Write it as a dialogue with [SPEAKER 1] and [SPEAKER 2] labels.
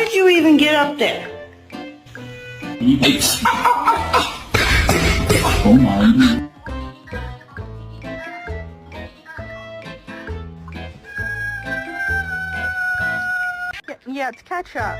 [SPEAKER 1] did you even get up there?
[SPEAKER 2] Oh my.
[SPEAKER 1] Yeah, it's ketchup.